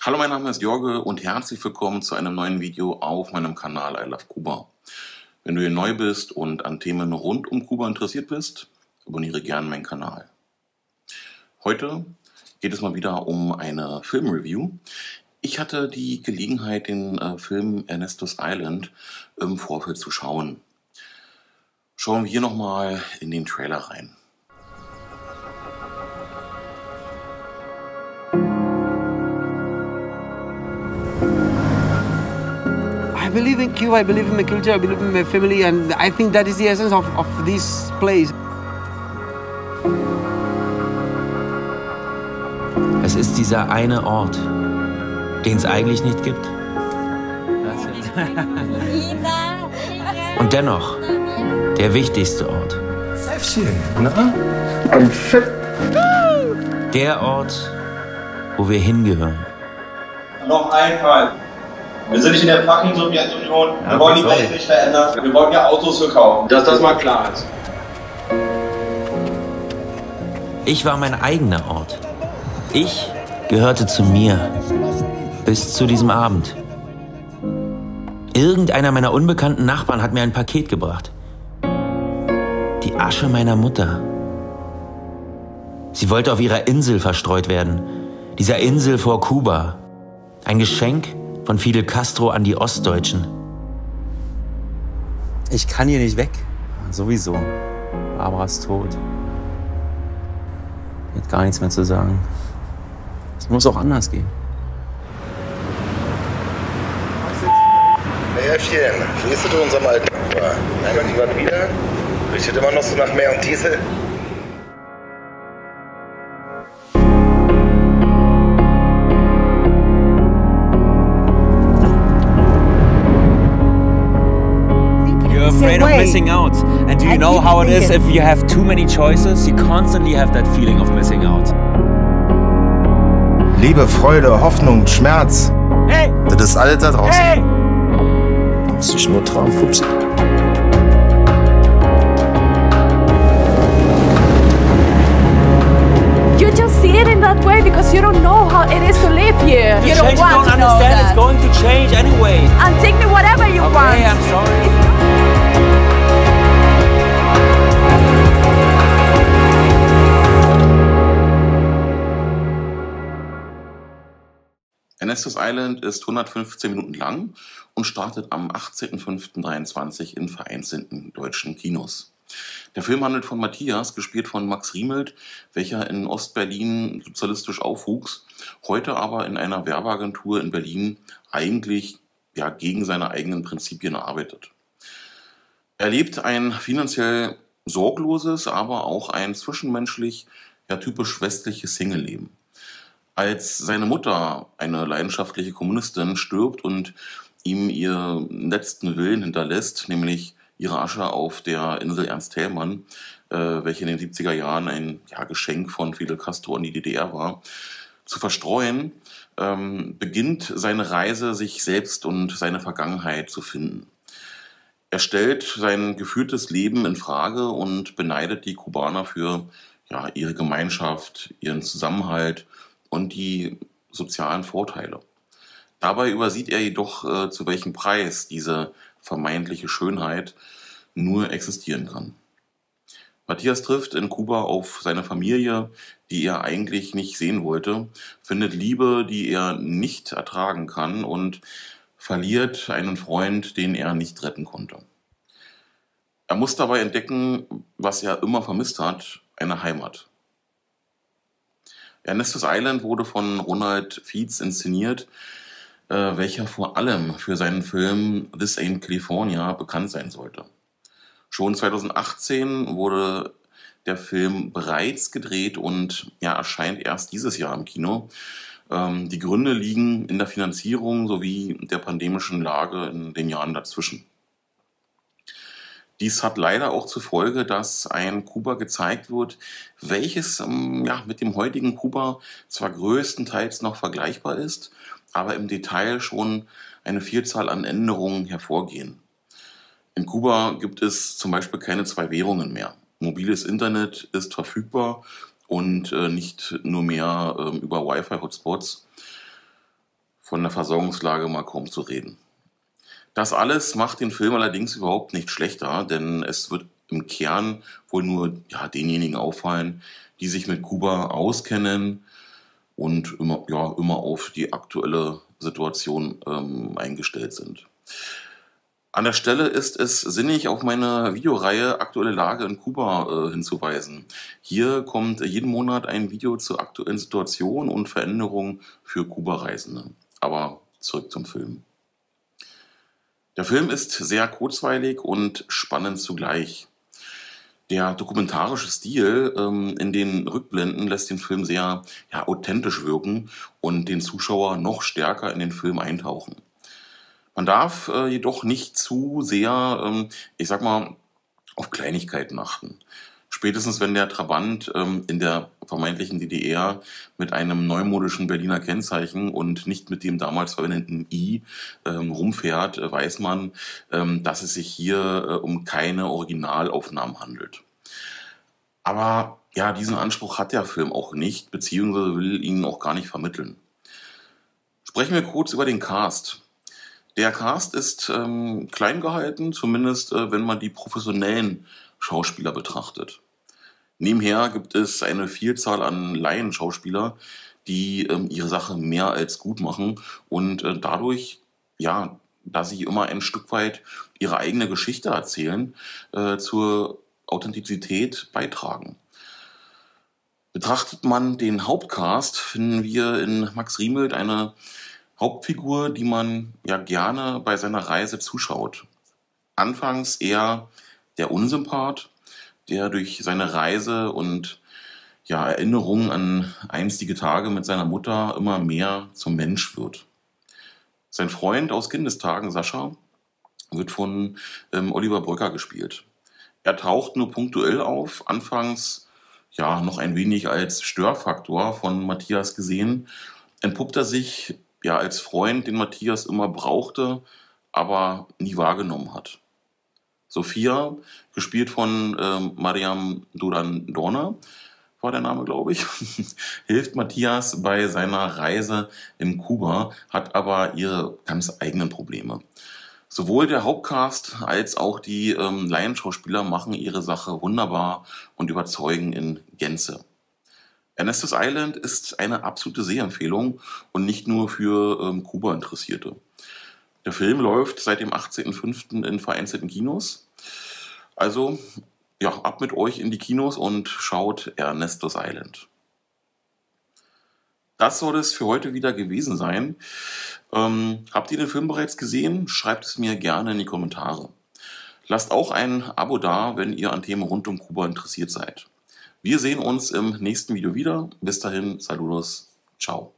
Hallo, mein Name ist Jorge und herzlich willkommen zu einem neuen Video auf meinem Kanal I Love Kuba. Wenn du hier neu bist und an Themen rund um Kuba interessiert bist, abonniere gerne meinen Kanal. Heute geht es mal wieder um eine Filmreview. Ich hatte die Gelegenheit, den Film Ernestos Island im Vorfeld zu schauen. Schauen wir hier nochmal in den Trailer rein. I believe in Cuba, I believe in my culture, I believe in my family, and I think that is the essence of this place. Es ist dieser eine Ort, den es eigentlich nicht gibt. Und dennoch der wichtigste Ort. Der Ort, wo wir hingehören. Noch ein Fall. Wir sind nicht in der fucking Sowjetunion. Wir wollen die Welt nicht verändern. Wir wollen ja Autos verkaufen. Dass das mal klar ist. Ich war mein eigener Ort. Ich gehörte zu mir. Bis zu diesem Abend. Irgendeiner meiner unbekannten Nachbarn hat mir ein Paket gebracht. Die Asche meiner Mutter. Sie wollte auf ihrer Insel verstreut werden. Dieser Insel vor Kuba. Ein Geschenk von Fidel Castro an die Ostdeutschen. Ich kann hier nicht weg. Sowieso. Barbara ist tot. Die hat gar nichts mehr zu sagen. Es muss auch anders gehen. Märchen, schließt du unserem alten Kuba? Einmal jemand wieder? Riecht immer noch so nach Meer und Diesel? You're afraid of missing out. And do you know how it is if you have too many choices? You constantly have that feeling of missing out. Liebe, Freude, Hoffnung, Schmerz. Hey! Das ist alles da draußen. Hey! Du musst dich nur trauen, Pups. You just see it in that way because you don't know how it is to live here. You don't want to know that. It's going to change anyway. And take me whatever you want. Okay, I'm sorry. Ernestos Island ist 115 Minuten lang und startet am 18.05.23 in vereinzelten deutschen Kinos. Der Film handelt von Matthias, gespielt von Max Riemelt, welcher in Ostberlin sozialistisch aufwuchs, heute aber in einer Werbeagentur in Berlin eigentlich gegen seine eigenen Prinzipien arbeitet. Er lebt ein finanziell sorgloses, aber auch ein zwischenmenschlich typisch westliches Single-Leben. Als seine Mutter, eine leidenschaftliche Kommunistin, stirbt und ihm ihren letzten Willen hinterlässt, nämlich ihre Asche auf der Insel Ernst Thälmann, welche in den 70er Jahren ein Geschenk von Fidel Castro an die DDR war, zu verstreuen, beginnt seine Reise, sich selbst und seine Vergangenheit zu finden. Er stellt sein geführtes Leben in Frage und beneidet die Kubaner für ihre Gemeinschaft, ihren Zusammenhalt und die sozialen Vorteile. Dabei übersieht er jedoch, zu welchem Preis diese vermeintliche Schönheit nur existieren kann. Matthias trifft in Kuba auf seine Familie, die er eigentlich nicht sehen wollte, findet Liebe, die er nicht ertragen kann und verliert einen Freund, den er nicht retten konnte. Er muss dabei entdecken, was er immer vermisst hat, eine Heimat. Ernestos Island wurde von Ronald Fietz inszeniert, welcher vor allem für seinen Film This Ain't California bekannt sein sollte. Schon 2018 wurde der Film bereits gedreht und erscheint erst dieses Jahr im Kino. Die Gründe liegen in der Finanzierung sowie der pandemischen Lage in den Jahren dazwischen. Dies hat leider auch zur Folge, dass ein Kuba gezeigt wird, welches mit dem heutigen Kuba zwar größtenteils noch vergleichbar ist, aber im Detail schon eine Vielzahl an Änderungen hervorgehen. In Kuba gibt es zum Beispiel keine 2 Währungen mehr. Mobiles Internet ist verfügbar und nicht nur mehr über Wi-Fi-Hotspots. Von der Versorgungslage mal kaum zu reden. Das alles macht den Film allerdings überhaupt nicht schlechter, denn es wird im Kern wohl nur denjenigen auffallen, die sich mit Kuba auskennen und immer auf die aktuelle Situation eingestellt sind. An der Stelle ist es sinnig, auf meine Videoreihe Aktuelle Lage in Kuba hinzuweisen. Hier kommt jeden Monat ein Video zur aktuellen Situation und Veränderungen für Kuba-Reisende. Aber zurück zum Film. Der Film ist sehr kurzweilig und spannend zugleich. Der dokumentarische Stil in den Rückblenden lässt den Film sehr authentisch wirken und den Zuschauer noch stärker in den Film eintauchen. Man darf jedoch nicht zu sehr, auf Kleinigkeiten achten. Spätestens wenn der Trabant in der vermeintlichen DDR mit einem neumodischen Berliner Kennzeichen und nicht mit dem damals verwendeten I rumfährt, weiß man, dass es sich hier um keine Originalaufnahmen handelt. Aber diesen Anspruch hat der Film auch nicht, beziehungsweise will ihn auch gar nicht vermitteln. Sprechen wir kurz über den Cast. Der Cast ist klein gehalten, zumindest wenn man die professionellen Schauspieler betrachtet. Nebenher gibt es eine Vielzahl an Laienschauspieler, die ihre Sache mehr als gut machen und dadurch, da sie immer ein Stück weit ihre eigene Geschichte erzählen, zur Authentizität beitragen. Betrachtet man den Hauptcast, finden wir in Max Riemelt eine Hauptfigur, die man gerne bei seiner Reise zuschaut. Anfangs eher der Unsympath, der durch seine Reise und Erinnerungen an einstige Tage mit seiner Mutter immer mehr zum Mensch wird. Sein Freund aus Kindestagen, Sascha, wird von Oliver Bröcker gespielt. Er taucht nur punktuell auf, anfangs noch ein wenig als Störfaktor von Matthias gesehen, entpuppt er sich als Freund, den Matthias immer brauchte, aber nie wahrgenommen hat. Sophia, gespielt von Mariam Duran-Dorner, war der Name, glaube ich, hilft Matthias bei seiner Reise in Kuba, hat aber ihre ganz eigenen Probleme. Sowohl der Hauptcast als auch die Laienschauspieler machen ihre Sache wunderbar und überzeugen in Gänze. Ernestus Island ist eine absolute Sehempfehlung und nicht nur für Kuba-Interessierte. Der Film läuft seit dem 18.05. in vereinzelten Kinos. Also, ab mit euch in die Kinos und schaut Ernestus Island. Das soll es für heute wieder gewesen sein. Habt ihr den Film bereits gesehen? Schreibt es mir gerne in die Kommentare. Lasst auch ein Abo da, wenn ihr an Themen rund um Kuba interessiert seid. Wir sehen uns im nächsten Video wieder. Bis dahin, saludos, ciao.